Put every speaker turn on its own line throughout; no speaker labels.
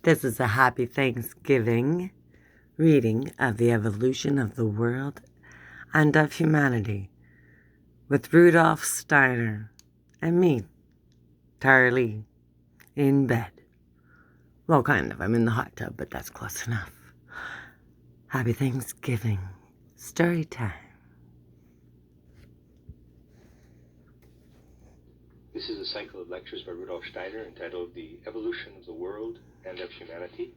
This is a happy Thanksgiving reading of the evolution of the world and of humanity with Rudolf Steiner and me, TARALEE, in bed. Well, kind of. I'm in the hot tub, but that's close enough. Happy Thanksgiving. Story time.
This is a cycle of lectures by Rudolf Steiner entitled The Evolution of the World and of Humanity,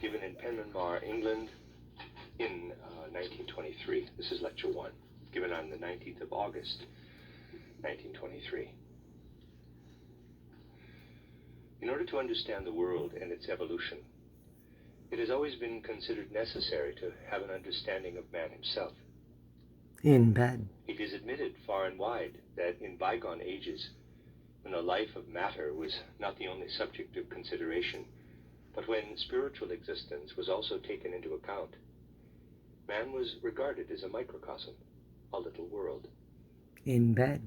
given in Penmanbar, England in 1923. This is lecture 1, given on the 19th of August, 1923. In order to understand the world and its evolution, it has always been considered necessary to have an understanding of man himself.
In bed.
It is admitted far and wide that in bygone ages, when the life of matter was not the only subject of consideration, but when spiritual existence was also taken into account, man was regarded as a microcosm, a little world.
In bed.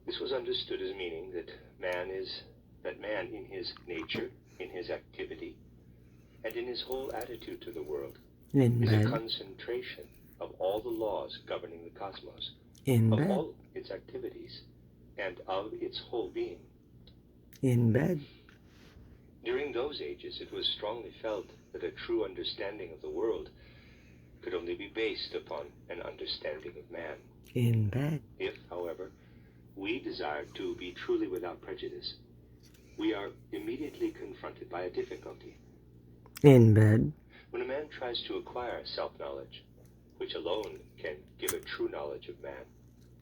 This was understood as meaning that man in his nature, in his activity, and in his whole attitude to the world,
In
is
bed.
a concentration of all the laws governing the cosmos,
In
of
bed.
all its activities, and of its whole being.
In bed.
During those ages, it was strongly felt that a true understanding of the world could only be based upon an understanding of man.
In bed.
If, however, we desire to be truly without prejudice, we are immediately confronted by a difficulty.
In bed.
When a man tries to acquire self-knowledge, which alone can give a true knowledge of man,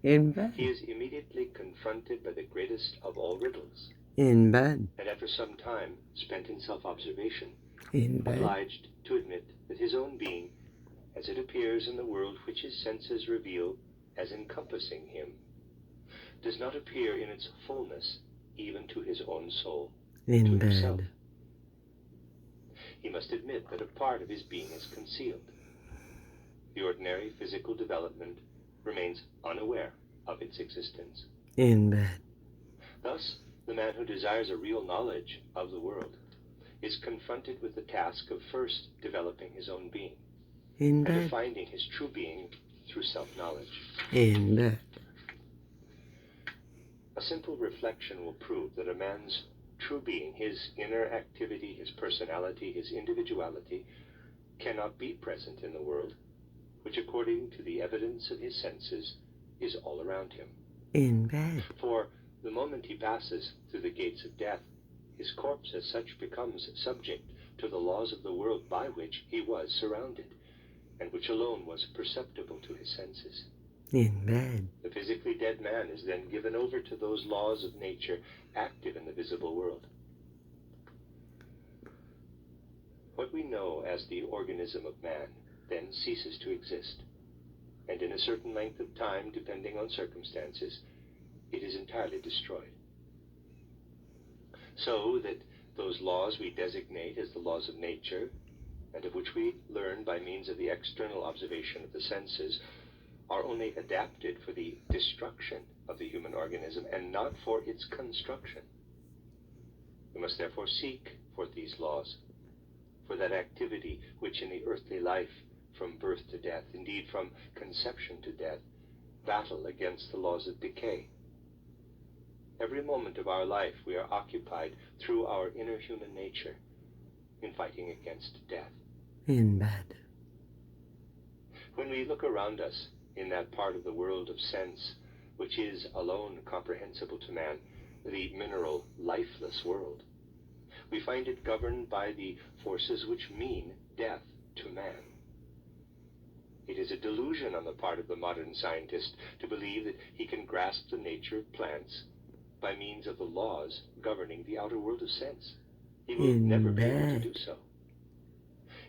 In bed.
he is immediately confronted by the greatest of all riddles,
In bed.
and after some time spent in self-observation,
In bed.
obliged to admit that his own being, as it appears in the world which his senses reveal as encompassing him, does not appear in its fullness even to his own soul,
In
to himself.
bed.
He must admit that a part of his being is concealed. The ordinary physical development remains unaware of its existence.
In bed.
Thus, the man who desires a real knowledge of the world is confronted with the task of first developing his own being,
In
and of
bed.
finding his true being through self-knowledge.
In bed.
A simple reflection will prove that a man's true being, his inner activity, his personality, his individuality, cannot be present in the world, which, according to the evidence of his senses, is all around him.
In bed.
For the moment he passes through the gates of death, his corpse as such becomes subject to the laws of the world by which he was surrounded, and which alone was perceptible to his senses.
In bed.
The physically dead man is then given over to those laws of nature active in the visible world. What we know as the organism of man then ceases to exist, and in a certain length of time, depending on circumstances, it is entirely destroyed. So that those laws we designate as the laws of nature, and of which we learn by means of the external observation of the senses, are only adapted for the destruction of the human organism and not for its construction. We must therefore seek for these laws, for that activity which in the earthly life, from birth to death, indeed from conception to death, battle against the laws of decay. Every moment of our life we are occupied through our inner human nature in fighting against death.
In bed.
When we look around us in that part of the world of sense which is alone comprehensible to man, the mineral, lifeless world, we find it governed by the forces which mean death to man. It is a delusion on the part of the modern scientist to believe that he can grasp the nature of plants by means of the laws governing the outer world of sense. He will never be able to do so.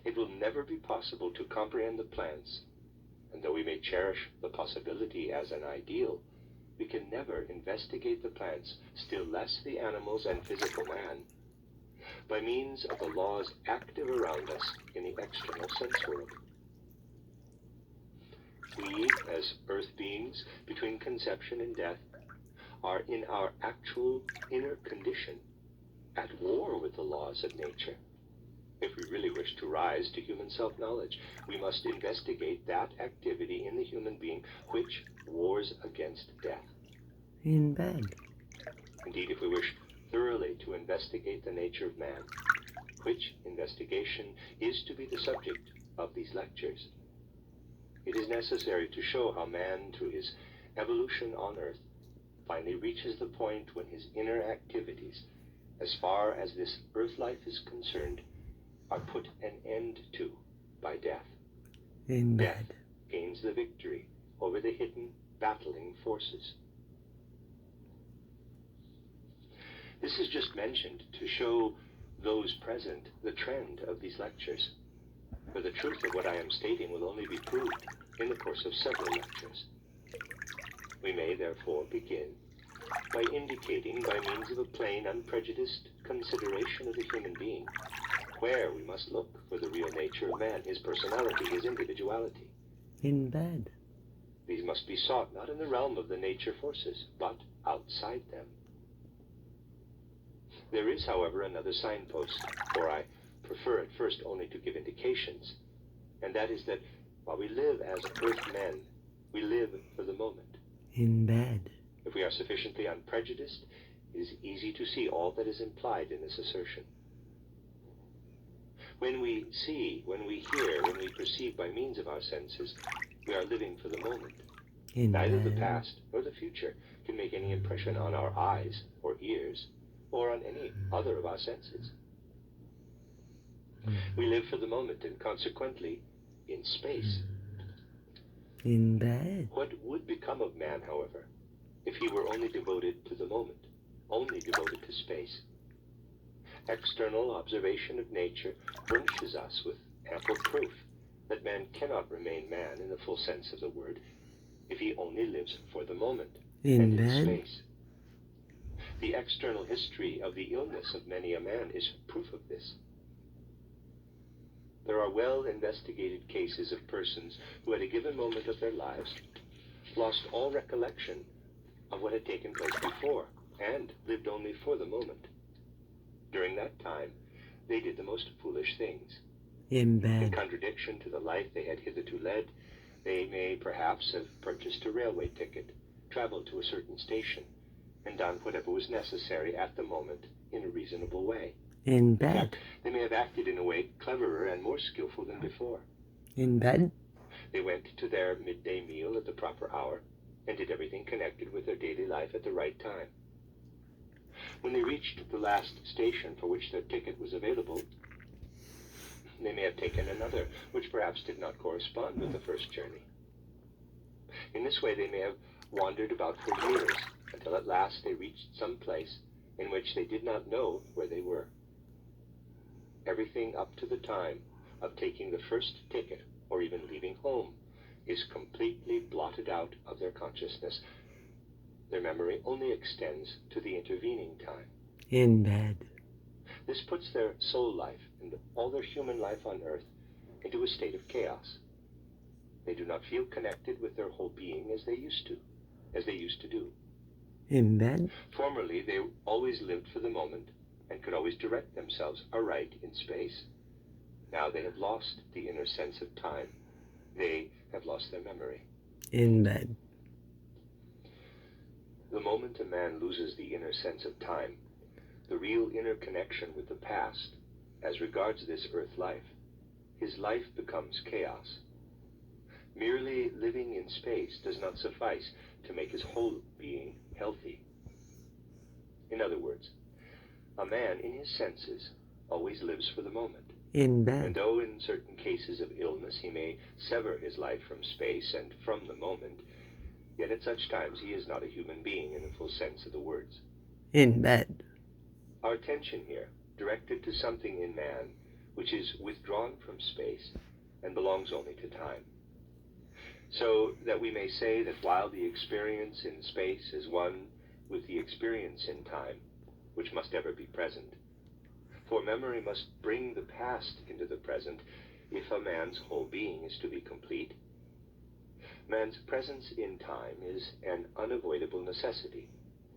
It will never be possible to comprehend the plants, and though we may cherish the possibility as an ideal, we can never investigate the plants, still less the animals and physical man, by means of the laws active around us in the external sense world. We, as earth beings, between conception and death, are in our actual inner condition at war with the laws of nature. If we really wish to rise to human self-knowledge, we must investigate that activity in the human being which wars against death.
In bed.
Indeed, if we wish thoroughly to investigate the nature of man, which investigation is to be the subject of these lectures, it is necessary to show how man, through his evolution on Earth, finally reaches the point when his inner activities, as far as this earth life is concerned, are put an end to by death.
In
Death
bed.
gains the victory over the hidden battling forces. This is just mentioned to show those present the trend of these lectures, for the truth of what I am stating will only be proved in the course of several lectures. We may therefore begin by indicating, by means of a plain, unprejudiced consideration of the human being, where we must look for the real nature of man, his personality, his individuality.
In bed.
These must be sought not in the realm of the nature forces, but outside them. There is, however, another signpost, for I prefer at first only to give indications, and that is that while we live as earth men, we live for the moment.
In bed.
If we are sufficiently unprejudiced, it is easy to see all that is implied in this assertion. When we see, when we hear, when we perceive by means of our senses, we are living for the moment.
In
Neither the
bed.
past nor the future can make any impression on our eyes or ears or on any other of our senses. We live for the moment and consequently in space.
In bed.
What would become of man, however, if he were only devoted to the moment, only devoted to space? External observation of nature furnishes us with ample proof that man cannot remain man in the full sense of the word if he only lives for the moment
In
and in
bed.
space. The external history of the illness of many a man is proof of this. There are well-investigated cases of persons who at a given moment of their lives lost all recollection of what had taken place before and lived only for the moment. During that time, they did the most foolish things.
In
In
bed.
contradiction to the life they had hitherto led, they may perhaps have purchased a railway ticket, traveled to a certain station, and done whatever was necessary at the moment in a reasonable way.
In
In
bed.
fact, they may have acted in a way cleverer and more skillful than before.
In bed.
They went to their midday meal at the proper hour and did everything connected with their daily life at the right time. When they reached the last station for which their ticket was available, they may have taken another, which perhaps did not correspond with the first journey. In this way, they may have wandered about for years, until at last they reached some place in which they did not know where they were. Everything up to the time of taking the first ticket, or even leaving home, is completely blotted out of their consciousness. Their memory only extends to the intervening time.
In bed.
This puts their soul life and all their human life on earth into a state of chaos. They do not feel connected with their whole being as they used to do.
In bed.
Formerly, they always lived for the moment and could always direct themselves aright in space. Now they have lost the inner sense of time. They have lost their memory.
In bed.
The moment a man loses the inner sense of time, the real inner connection with the past, as regards this earth life, his life becomes chaos. Merely living in space does not suffice to make his whole being healthy. In other words, a man in his senses always lives for the moment.
In
And
bed.
though in certain cases of illness he may sever his life from space and from the moment, yet at such times he is not a human being in the full sense of the words.
In bed.
Our attention here, directed to something in man which is withdrawn from space and belongs only to time. So that we may say that while the experience in space is one with the experience in time, which must ever be present, for memory must bring the past into the present if a man's whole being is to be complete. Man's presence in time is an unavoidable necessity,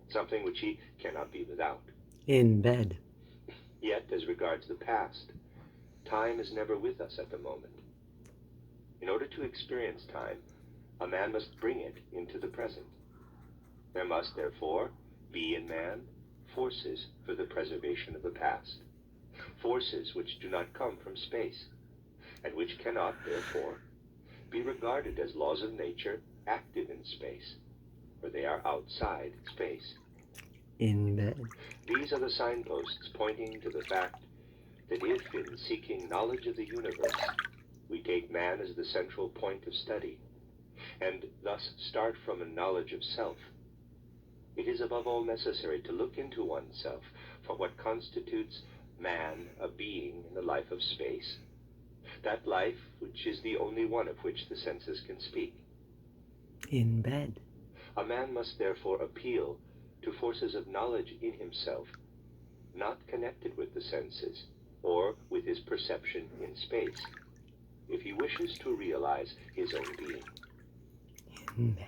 something which he cannot be without.
In bed.
Yet, as regards the past, time is never with us at the moment. In order to experience time, a man must bring it into the present. There must, therefore, be in man forces for the preservation of the past, forces which do not come from space, and which cannot, therefore, be regarded as laws of nature active in space, for they are outside space.
In bed.
These are the signposts pointing to the fact that if, in seeking knowledge of the universe, we take man as the central point of study, and thus start from a knowledge of self, it is above all necessary to look into oneself for what constitutes man, a being in the life of space, that life which is the only one of which the senses can speak.
In bed.
A man must therefore appeal to forces of knowledge in himself, not connected with the senses or with his perception in space, if he wishes to realize his own being.
In bed.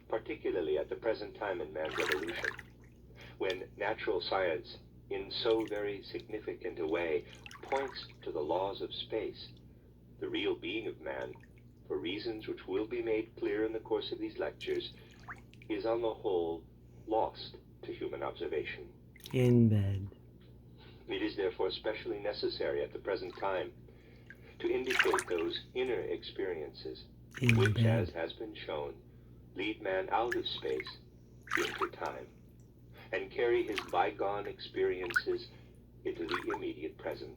Particularly at the present time in man's evolution, when natural science in so very significant a way points to the laws of space, the real being of man, for reasons which will be made clear in the course of these lectures, is on the whole lost to human observation.
In bed.
It is therefore especially necessary at the present time to indicate those inner experiences
In
which,
bed.
as has been shown, lead man out of space into time, and carry his bygone experiences into the immediate present.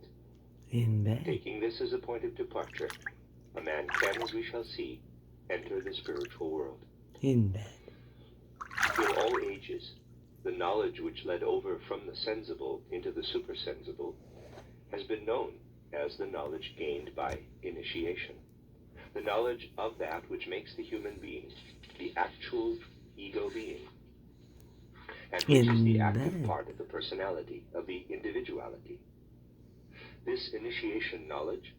In bed.
Taking this as a point of departure, a man can, as we shall see, enter the spiritual world.
In bed.
In all ages, the knowledge which led over from the sensible into the supersensible has been known as the knowledge gained by initiation, the knowledge of that which makes the human being the actual ego being, and which is the active part of the personality, of the individuality. This initiation knowledge,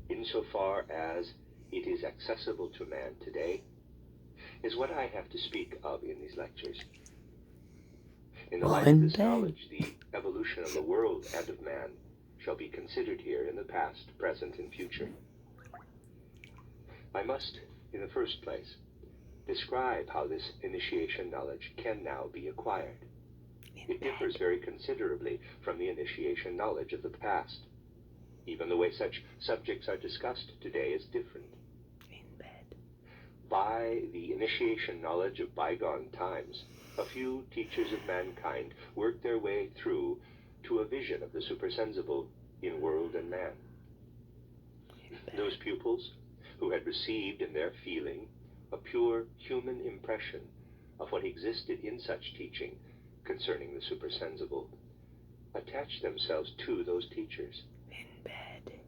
insofar as it is accessible to man today, is what I have to speak of in these lectures. In the light of this knowledge, the evolution of the world and of man shall be considered here in the past, present, and future. I must, in the first place, describe how this initiation knowledge can now be acquired. It differs very considerably from the initiation knowledge of the past. Even the way such subjects are discussed today is different. By the initiation knowledge of bygone times, a few teachers of mankind worked their way through to a vision of the supersensible in world and man. Those pupils who had received in their feeling a pure human impression of what existed in such teaching concerning the supersensible attached themselves to those teachers.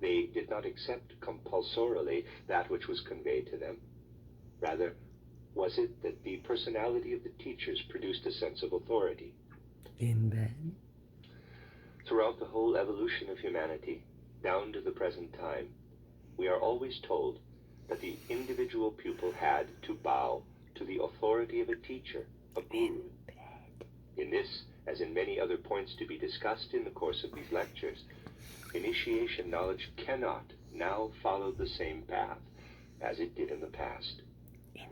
They did not accept compulsorily that which was conveyed to them. Rather, was it that the personality of the teachers produced a sense of authority?
In bed.
Throughout the whole evolution of humanity, down to the present time, we are always told that the individual pupil had to bow to the authority of a teacher, a guru. In this, as in many other points to be discussed in the course of these lectures, initiation knowledge cannot now follow the same path as it did in the past.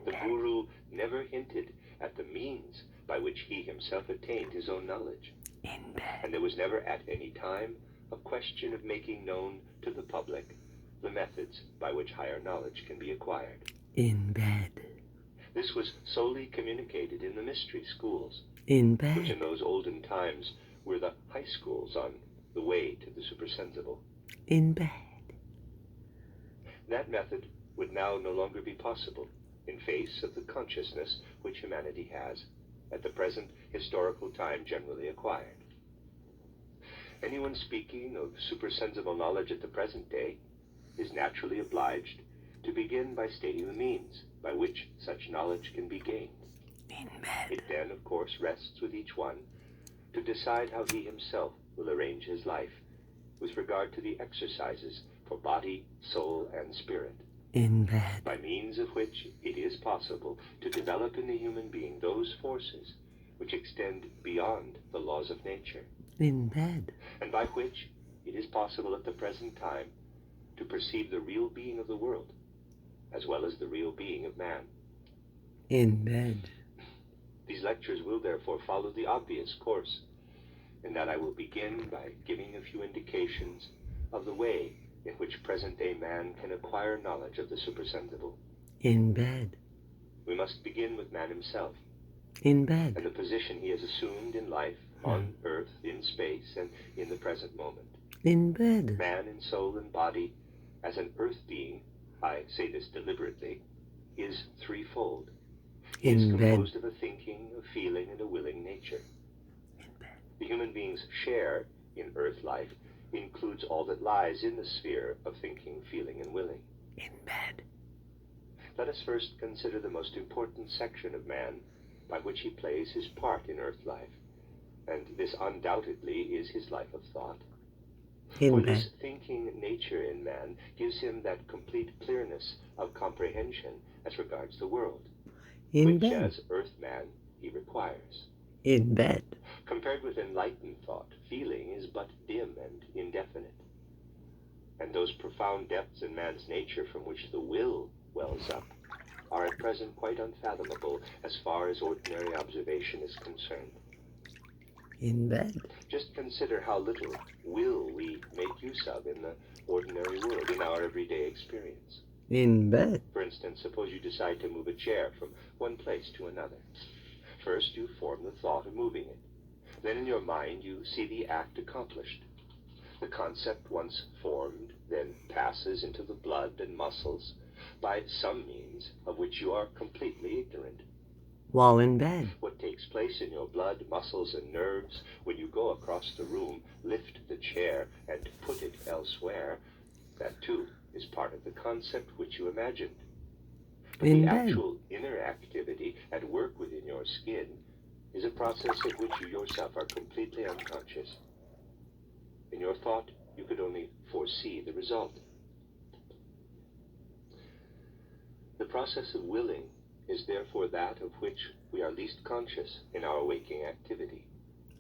The guru never hinted at the means by which he himself attained his own knowledge. And there was never at any time a question of making known to the public the methods by which higher knowledge can be acquired.
In bed.
This was solely communicated in the mystery schools,
In
which in
bed.
those olden times were the high schools on the way to the supersensible.
In bed.
That method would now no longer be possible in face of the consciousness which humanity has, at the present historical time, generally acquired. Anyone speaking of supersensible knowledge at the present day is naturally obliged to begin by stating the means by which such knowledge can be gained.
In bed.
It then, of course, rests with each one to decide how he himself will arrange his life with regard to the exercises for body, soul, and spirit,
In bed.
by means of which it is possible to develop in the human being those forces which extend beyond the laws of nature.
In bed.
and by which it is possible at the present time to perceive the real being of the world, as well as the real being of man.
In bed.
These lectures will therefore follow the obvious course, in that I will begin by giving a few indications of the way in which present-day man can acquire knowledge of the supersensible.
In bed.
We must begin with man himself,
In
and
bed.
the position he has assumed in life, on earth, in space, and in the present moment.
In bed.
Man in soul and body, as an earth being, I say this deliberately, is threefold. He is
In bed.
composed of a thinking, a feeling, and a willing nature. The human being's share in earth life includes all that lies in the sphere of thinking, feeling, and willing.
In bed.
Let us first consider the most important section of man by which he plays his part in earth life, and this undoubtedly is his life of thought. For
In
this
bed.
thinking nature in man gives him that complete clearness of comprehension as regards the world,
In
which
bed.
as earth man he requires.
In bed.
Compared with enlightened thought, feeling is but dim and indefinite. And those profound depths in man's nature from which the will wells up are at present quite unfathomable as far as ordinary observation is concerned.
In bed.
Just consider how little will we make use of in the ordinary world, in our everyday experience.
In bed.
For instance, suppose you decide to move a chair from one place to another. First, you form the thought of moving it. Then in your mind, you see the act accomplished. The concept, once formed, then passes into the blood and muscles by some means of which you are completely ignorant.
While in bed.
What takes place in your blood, muscles, and nerves when you go across the room, lift the chair, and put it elsewhere, that too is part of the concept which you imagined. But
In
the
bed.
actual inner activity at work within your skin is a process of which you yourself are completely unconscious. In your thought, you could only foresee the result. The process of willing is therefore that of which we are least conscious in our waking activity.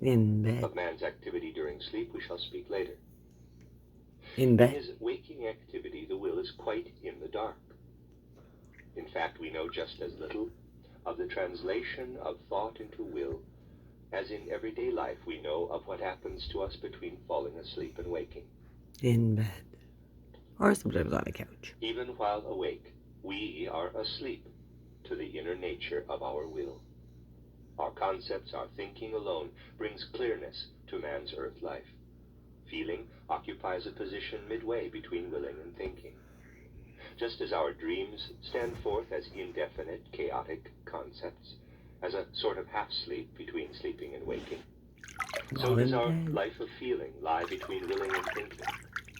In bed.
Of man's activity during sleep we shall speak later.
In
In
bed.
his waking activity, the will is quite in the dark. In fact, we know just as little of the translation of thought into will as in everyday life we know of what happens to us between falling asleep and waking.
In bed. Or sometimes on a couch.
Even while awake, we are asleep to the inner nature of our will. Our concepts, our thinking alone brings clearness to man's earth life. Feeling occupies a position midway between willing and thinking. Just as our dreams stand forth as indefinite, chaotic concepts, as a sort of half-sleep between sleeping and waking, so
While
does
in
our
bed.
life of feeling lie between willing and thinking,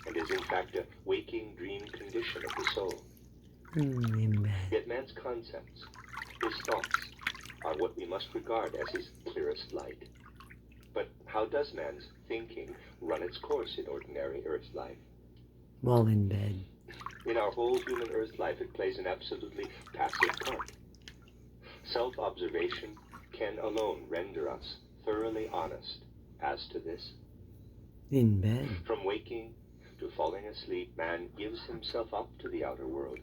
and is in fact a waking dream condition of the soul.
In bed.
Yet man's concepts, his thoughts, are what we must regard as his clearest light. But how does man's thinking run its course in ordinary earth life?
While in bed.
In our whole human earth life, it plays an absolutely passive part. Self-observation can alone render us thoroughly honest as to this.
In bed.
From waking to falling asleep, man gives himself up to the outer world.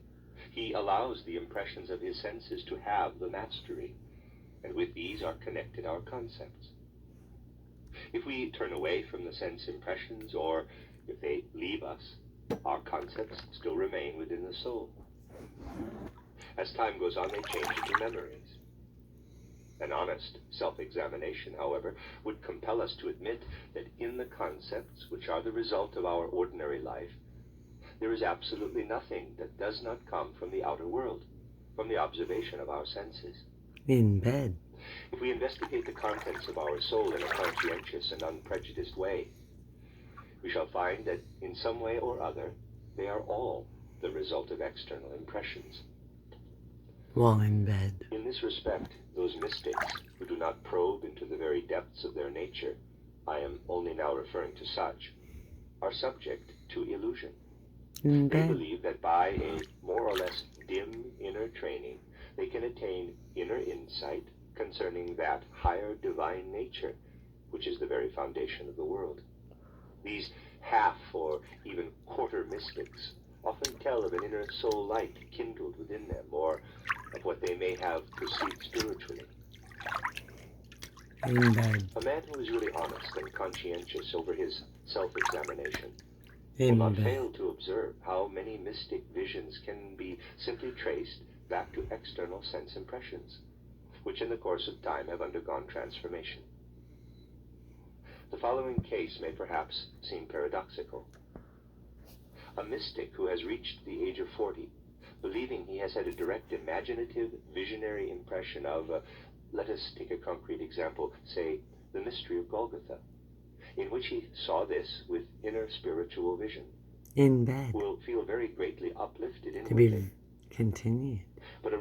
He allows the impressions of his senses to have the mastery, and with these are connected our concepts. If we turn away from the sense impressions, or if they leave us, our concepts still remain within the soul. As time goes on, they change into memories. An honest self-examination, however, would compel us to admit that in the concepts which are the result of our ordinary life, there is absolutely nothing that does not come from the outer world, from the observation of our senses.
In bed.
If we investigate the contents of our soul in a conscientious and unprejudiced way, we shall find that in some way or other, they are all the result of external impressions.
While in bed.
In this respect, those mystics who do not probe into the very depths of their nature, I am only now referring to such, are subject to illusion.
In
They
bed.
believe that by a more or less dim inner training, they can attain inner insight concerning that higher divine nature, which is the very foundation of the world. These half or even quarter mystics often tell of an inner soul light kindled within them, or of what they may have perceived spiritually.
In bed.
A man who is really honest and conscientious over his self-examination will
In
not
bed.
fail to observe how many mystic visions can be simply traced back to external sense impressions, which in the course of time have undergone transformation. The following case may perhaps seem paradoxical. A mystic who has reached the age of 40, believing he has had a direct imaginative, visionary impression of, let us take a concrete example, say, the mystery of Golgotha, in which he saw this with inner spiritual vision,
In bed.
will feel very greatly uplifted
To be
inwardly.
continued.
But a